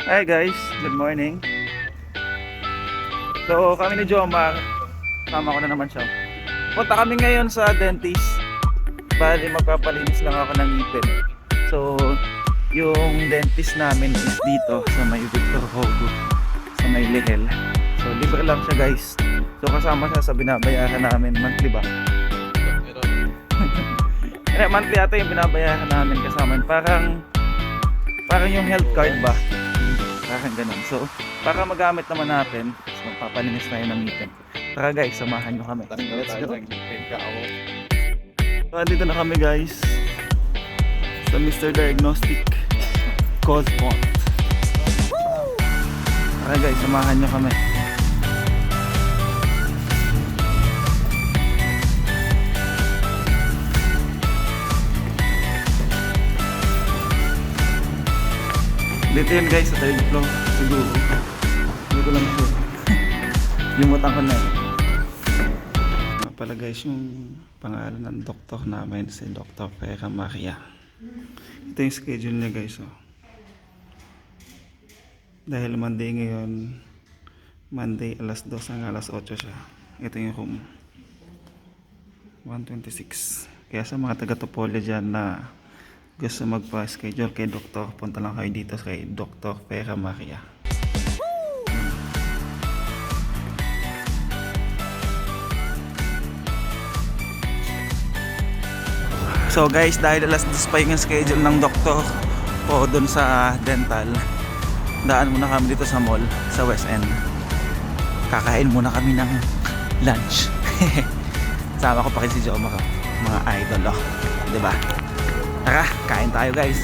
Hi guys, good morning. So kami ni Jomar, tama ko na naman siya. Punta kami ngayon sa dentist. Bali magpapalinis lang ako ng ngipin. So yung dentist namin is dito sa may Victor Hugo, sa may Lihel. So libre lang siya guys. So kasama siya sa binabayaran namin monthly ba? Monthly ata yung binabayaran namin kasama. Parang yung health card ba? Parang ganun. So, para magamit naman natin, so magpapalinis tayo ng ngipin. Tara guys, samahan nyo kami. Let's go. So, andito na kami guys sa Mr. Diagnostic Cosmont. Tara guys, samahan nyo kami. Dito yun guys, sa third floor siguro. Hindi ko lang sure. Limutan ko na eh. Pala guys, yung pangalan ng doktor namin si Dr. Pera Maria. Ito yung schedule niya guys. Oh. Dahil Monday ngayon, Monday alas 2 hanggang alas 8 siya. Ito yung room 126. Kaya sa mga taga-Topolya dyan na gusto magpa-schedule kay doktor, punta lang kayo dito kay Dr. Pera Maria. So guys, dahil alas 2 pa yung schedule ng doktor po dun sa dental, daan muna kami dito sa mall, sa West End. Kakain muna kami ng lunch. Sama ko pa rin si Joma, mga idol oh. Diba? Tara, kain tayo guys.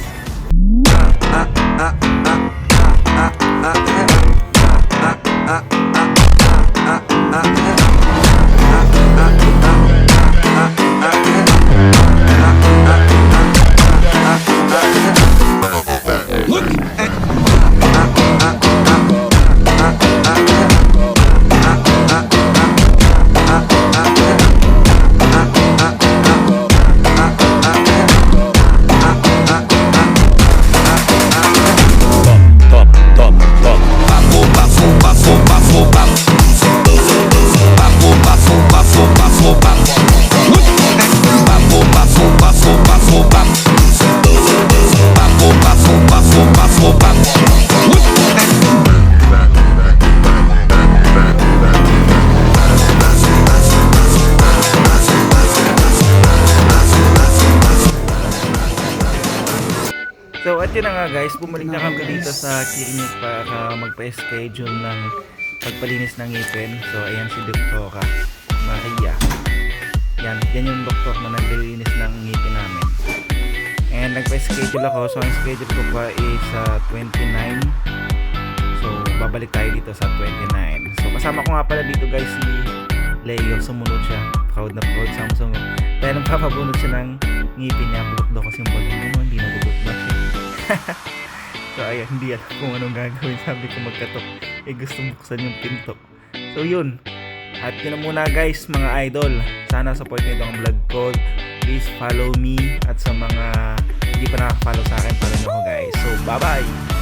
So at yun na nga guys, bumalik na kami dito sa clinic para magpa-schedule ng pagpalinis ng ngipin. So ayan si Dr. Maria. Yan yung doktor na naglilinis ng ngipin namin. And nagpa-schedule ako, so ang schedule ko pa is sa 29. So babalik tayo dito sa 29. So kasama ko nga pala dito guys si Leo, sumunod siya. Proud na proud sa sumunod. Kaya nang papabunod siya ng ngipin niya, bulok daw kasi yung balon mo, hindi nagugot ba siya. So ayan, hindi alam kung anong gagawin. Sabi ko magkatok, gusto buksan yung pinto. So yun, at yun na muna guys mga idol. Sana support nyo itong vlog ko. Please follow me. At sa mga hindi pa nakaka-follow sa akin, follow nyo ko guys. So bye bye.